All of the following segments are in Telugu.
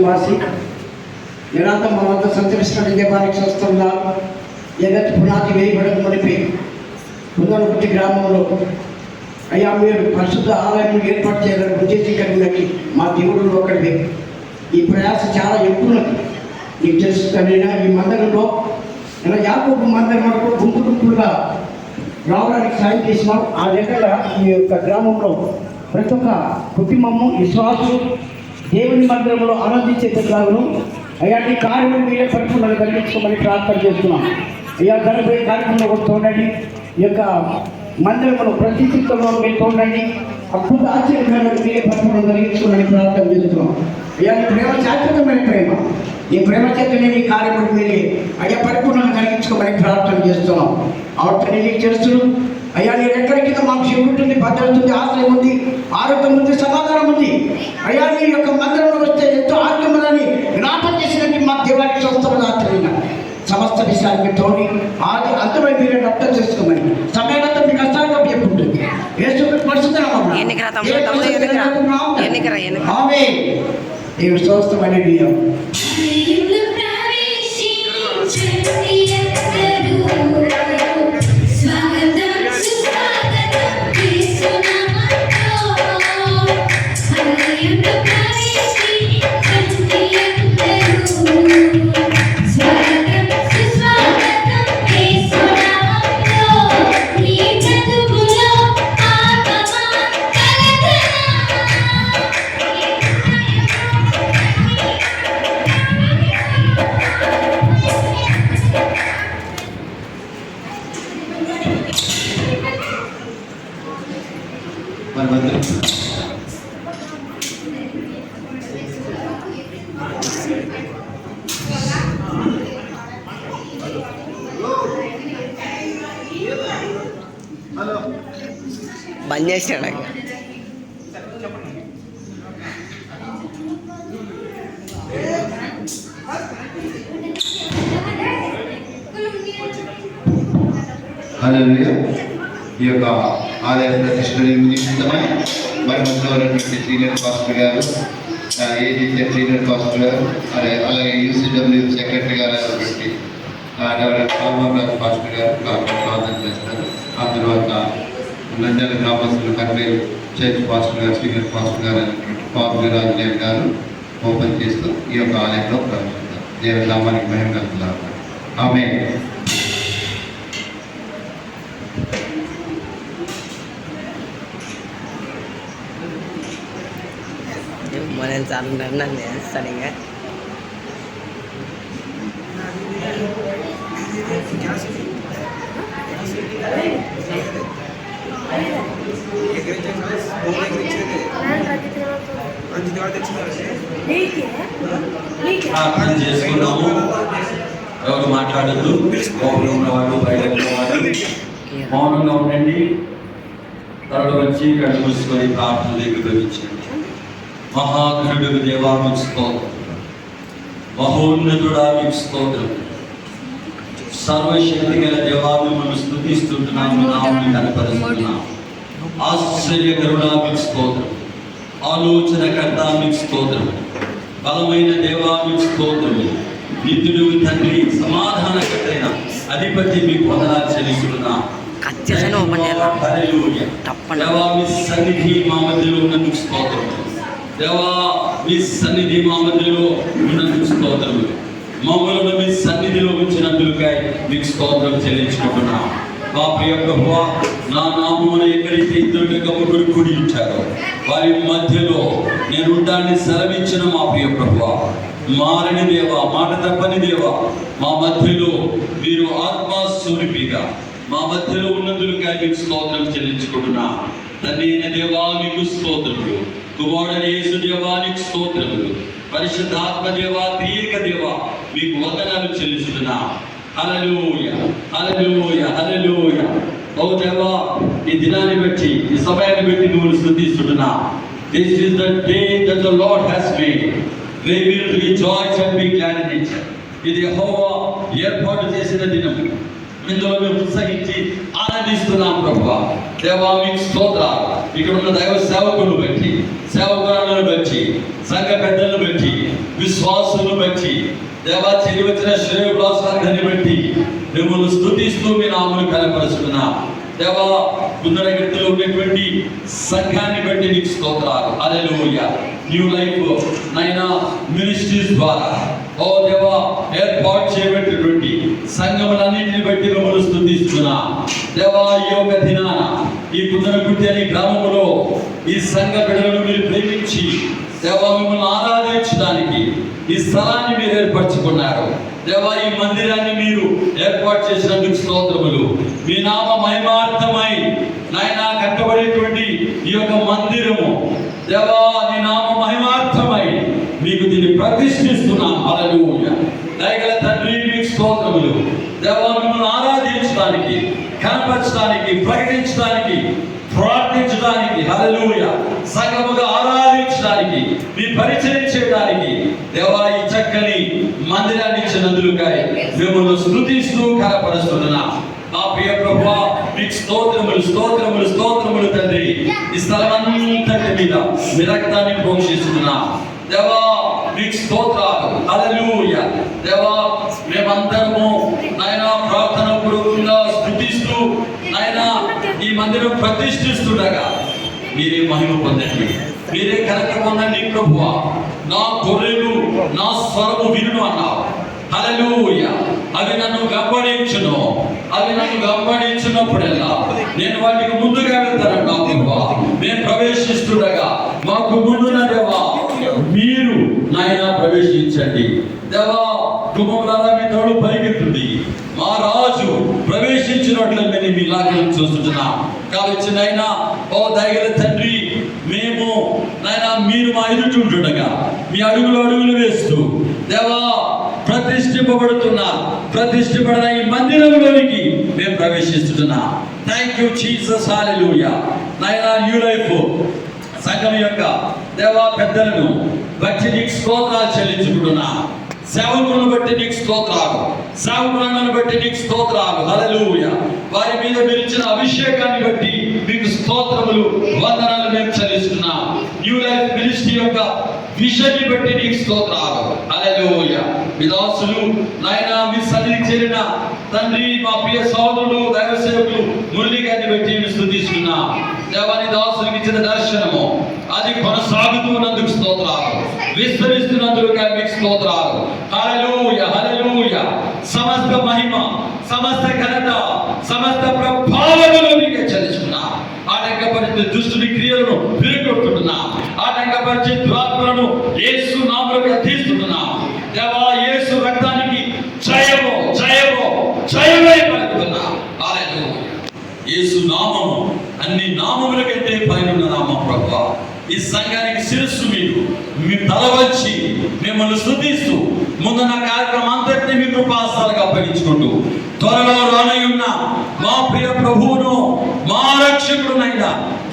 వాసి నిరంతరం మనమంతా సంచరిస్తున్న దీపానికి వస్తున్నా జగత్ పునాది వేయబడక మునిపి పునరుపతి గ్రామంలో అయ్యా మీరు పరిశుద్ధ ఆలయం ఏర్పాటు చేయాలని ఉద్దేశించి మా దేవుడు ఒకటి ఈ ప్రయాస చాలా ఎక్కువ నీకు తెలుస్తుందైనా ఈ మందిరంలో ఇలా యాకోబు మందిరం వరకు గుంపులుగా రావడానికి సాయం చేసినాం. ఆ విధంగా ఈ యొక్క గ్రామంలో ప్రతి ఒక్క కుటుంబము విశ్వాసులు దేవుని మందిరంలో ఆనందించేలాగను అయ్యా నీ కార్యము మీరే పరిపూర్ణంగా కలిగించుకోమని ప్రార్థన చేస్తున్నాం. అయ్యా జరగబోయే కార్యక్రమంలో కూడా చూడండి, ఈ యొక్క మందిరంలో ప్రతి చిత్తంలో మీరు చూడండి, అద్భుత ఆశ్చర్యంగా మీరే పరిపూర్ణంగా కలిగించుకోమని ప్రార్థన చేస్తున్నాం. అయ్యా నీ ప్రేమ శాశ్వతమైన ప్రేమ, ఈ ప్రేమ చేతనే నీ కార్యములు మీరే అయ్యా పరిపూర్ణంగా కలిగించుకోమని ప్రార్థన చేస్తున్నాం. అవుతుంది నీకు చేస్తున్నాం. అయ్యా నీ రెక్కల కింద మాకు ఉంటుంది, భద్రత ఉంది, ఆశ్రయం ఉంది, ఆరోగ్యం ఉంది, సమాధానం ఉంది. అయ్యా నీ యొక్క మందిరంలో వస్తే ఎంతో ఆరోగ్యమని జ్ఞాపం చేసినట్టు మా దేవానికి స్వస్థమని ఆశ్రయించిన సమస్త విషయాలు మీరు తోడి ఆది అంతమై మీరే అర్థం చేసుకోమని సమయంతో మీకు కష్టాలుగా చెప్పుంటుంది. దేవుడు స్వస్థమైన బంద్ చేసాడు. ఈ యొక్క ఆలయ ప్రతిష్ఠ నిమిత్తమై మరి మధ్యలో ఉన్నటువంటి సీనియర్ పాస్టర్ గారు, ఏదైతే సీనియర్ పాస్టర్ గారు, అలాగే యూసీడబ్ల్యూ సెక్రటరీ గారు అయినటువంటి రామరాజు పాస్టర్ గారు ప్రార్థన చేస్తారు. ఆ తర్వాత నంద్యాల గ్రామస్తులు కర్వేలు చర్చ్ పాస్టర్ గారు, సీనియర్ పాస్టర్ గారు అయినటువంటి పాప వీరాజులేవి గారు ఓపెన్ చేస్తూ ఈ యొక్క ఆలయంలో ప్రవేశిస్తారు. దేవుని నామానికి మహిమ కలుగుతారు. ఆమేన్. మనం చాలా నన్ను చేస్తాను. ఇంకా ప్రార్థన చేసుకున్నాము. ఎవరు మాట్లాడద్దు, మౌనంగా వాడు బయటకు వాడు మౌనంగా ఉండండి. తరడు వచ్చి కళ్ళు మూసుకొని ప్రార్థన ఏకీభవించండి. మహాఘనుడు దేవా మీకు స్తోత్రం, మహోన్నతుడా మీకు స్తోత్రం, సర్వశక్తి గల దేవా మిమ్మల్ని స్తుతిస్తున్నాము, నామమును కనపరుస్తున్నాము. ఆశ్చర్యకరుడా మీకు స్తోత్రం, ఆలోచనకర్త మీకు స్తోత్రం, బలమైన దేవా మీకు స్తోత్రం, నిత్యుడు తండ్రి, సమాధానకర్తైన అధిపతి మీకు వందనాలు చెల్లిస్తున్నాము. దేవా మీ సన్నిధి మా మధ్యలో ఉన్నందుకు స్తోత్రం, దేవా మీ సన్నిధి మా మధ్యలో ఉన్నందుకు స్తోత్రములు, మమ్మల్ని మీ సన్నిధిలో ఉంచినందుకై మీకు స్తోత్రం చెల్లించుకుంటున్నాం. మా ప్రియ ప్రభువా, నా నామమున ఎక్కడైతే ఇద్దరు ముగ్గురు కూడి ఉంటారో వారి మధ్యలో నేను ఉంటాన్ని సెలవిచ్చిన మా ప్రియ ప్రభువా, మారని దేవా, మాట తప్పని దేవా, మా మధ్యలో మీరు ఆత్మస్వరూపిగా మా మధ్యలో ఉన్నందుకై మీకు స్తోత్రం చెల్లించుకుంటున్నా. తండ్రి అయిన దేవా మీకు స్తోత్రములు, కుమారుడైన యేసు దేవా నీకు స్తోత్రములు, పరిశుద్ధాత్మ దేవా, త్రియేక దేవా మీకు వందనాలు చెల్లిస్తున్నా. హల్లెలూయా, హల్లెలూయా, హల్లెలూయా. ఓ దేవా, ఈ దినాన్ని బట్టి, ఈ సమయాన్ని బట్టి నువ్వు స్తుతిస్తున్నా. This is the day that the Lord has made. We will rejoice and be glad in it. ఇది యెహోవా ఏర్పాటు చేసిన దినం. ఇందులో మేము ఉత్సహించి ఆనందిస్తున్నాం ప్రభువా. దేవా మీకు స్తోత్రాలు. ఇక్కడ ఉన్న దైవ సేవకులను బట్టి, సేవకులను బట్టి, సంఘ పెద్దలను బట్టి విశ్వాసులను బట్టి దేవా చేరి వచ్చిన శ్రేయోభిలాషాన్ని బట్టి మిమ్మల్ని స్తుతిస్తూ మీ నామమును కనపరుస్తున్నా. దేవా కుందరగిరిలో ఉన్నటువంటి సంఘాన్ని బట్టి నీకు స్తోత్రాలు. హల్లెలూయా. న్యూ లైఫ్ నైనా మినిస్ట్రీస్ ద్వారా ఓ దేవా ఏర్పాటు చేయబడినటువంటి సంఘములన్నింటిని బట్టి మిమ్మల్ని స్తుతిస్తున్నా. దేవా ఈ యొక్క దినాన ఈ కుందరగుట్టి అనే గ్రామంలో ఈ సంఘ బిడ్డలను మీరు ప్రేమించి దేవా మిమ్మల్ని ఆరాధించడానికి ఈ స్థలాన్ని మీరు ఏర్పరచుకున్నారు. దేవా ఈ మందిరాన్ని మీరు ఏర్పాటు చేసినందుకు స్తోత్రములు. మీ నామ మహిమార్థమై నాయనా కట్టబడేటువంటి ఈ యొక్క మందిరము దేవా నీ నామ మహిమార్థమై మీకు దీన్ని ప్రతిష్ఠిస్తున్నాం. హల్లెలూయా. దయగల తండ్రి మీకు స్తోత్రములు. దేవా మిమ్మల్ని ఆరాధించడానికి, కనపరచడానికి, ప్రకటించడానికి, ప్రార్థించడానికి, హల్లెలూయా, సంఘముగా ఆరాధించడానికి, మీ పరిచయం చేయడానికి దేవా ఈ చక్కని మందిరాన్ని ఇచ్చినందుకై మిమ్మల్ని స్తుతిస్తూ కనపరుస్తున్నా. మా ప్రియ ప్రభువా మీకు స్తోత్రములు, స్తోత్రములు, స్తోత్రములు తండ్రి. ఈ స్థలమంతటి మీద మీ రక్తాన్ని ప్రోక్షిస్తున్నా. దేవా మీకు స్తోత్రాలు. హల్లెలూయా. దేవా మేమందరము నాయనా ప్రార్థన పూర్వకంగా స్తుతిస్తూ నాయనా ఈ మందిరం ప్రతిష్ఠిస్తుండగా మీరే మహిమ పొందండి, మీరే ఘనత పొందండి ప్రభువా. నా గొర్రెలు నా స్వరము వినును అన్నావు. హల్లెలూయా. అవి నన్ను గంబడించును, అవి నన్ను గంబడించినప్పుడల్లా నేను వాటికి ముందుగా వెళ్తానన్నా ప్రభువా. మేము ప్రవేశిస్తుండగా మాకు ముందున దేవా మీరు నాయన ప్రవేశించండి. దేవా కుటుంబాల మీ తోడు పైకెత్తుంది. మా రాజు ప్రవేశించినట్లు మేము మీ లాగా చూస్తున్నాం. కాబట్టి నాయనా ఓ దయగల తండ్రి మేము నాయనా మీరు మా ఎదుట ఉంటుండగా మీ అడుగులు అడుగులు వేస్తూ దేవా ప్రతిష్ఠింపబడిన ఈ మందిరంలోనికి మేము ప్రవేశిస్తున్నాం. Thank you Jesus. హల్లెలూయా. నాయనా న్యూ లైఫ్ సంఘం యొక్క దేవా పెద్దలను బట్టి నీకు స్తోత్రాలు చెల్లించుకుంటున్నా. సేవకులను బట్టి నీకు స్తోత్రాలు, సేవకులను బట్టి నీకు స్తోత్రాలు. హల్లెలూయా. వారి మీద మీరు ఇచ్చిన అభిషేకాన్ని బట్టి మీకు స్తోత్రములు, వందనాలు మేము చెల్లిస్తున్నాం. న్యూ లైఫ్ మినిస్ట్రీ యొక్క విషయాన్ని బట్టి నీకు స్తోత్రాలు. హల్లెలూయా. మీ దాసులు నాయనా మీ సన్నిధికి చేరిన తండ్రి మా ప్రియ సోదరుడు దైవ సేవకులు మురళి గారిని బట్టి మేము స్తుతిస్తున్నాం. దేవాని దాసులకు ఇచ్చిన దర్శనము అది కొనసాగుతూ ఉన్నందుకు స్తోత్రాలు, విస్తరిస్తున్నందుకు మీకు స్తోత్రాలు. హల్లెలూయా. హల్లెలూయా. సమస్త మహిమ, సమస్త ఘనత, సమస్త ప్రభావములు మీకే చెల్లిస్తున్నా. ఆటంకపరిచే దుష్టుని క్రియలను విరగొట్టుతున్నా. ఆటంకపరిచే దురాత్మలను యేసు నామములో తీస్తున్నా. దేవా యేసు రక్తానికి జయము, జయము, జయమై పలుకుతున్నా. హల్లెలూయా. యేసు నామము అన్ని నామముల కంటే పైనున్న నామం ప్రభువా. ఈ సంఘానికి శిరస్సు మీరు, మీ తల వచ్చి మిమ్మల్ని స్తుతిస్తూ ముందున్న కార్యక్రమం అంతటినీ మీ కృపాస్తాలకు అప్పగించుకుంటూ త్వరలో రానయ్యున్న మా ప్రియ ప్రభువును మా రక్షకుడునైన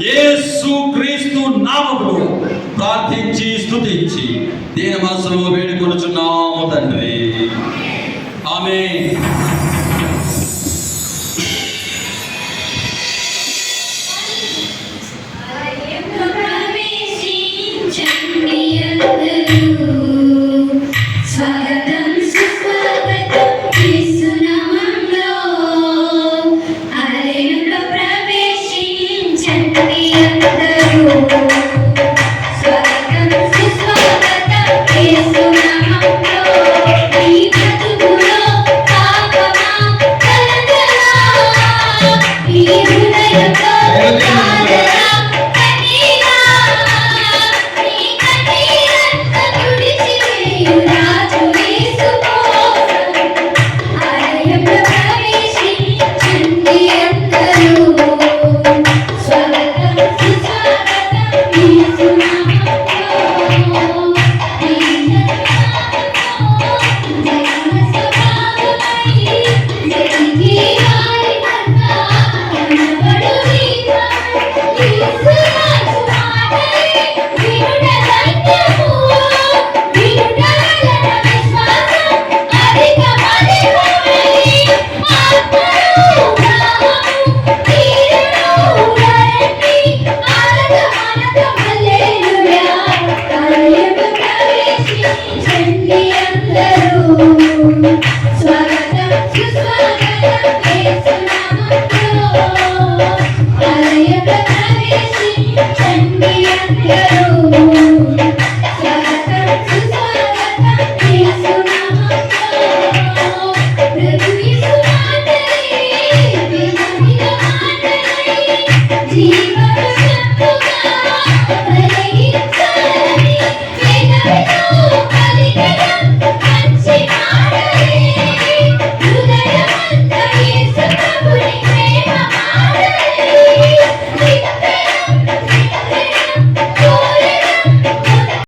యేసు క్రీస్తు నామములో ప్రార్థించి స్తుతించి దీని మనసులో వేడుకొనుచున్నాము తండ్రి. ఆమేన్.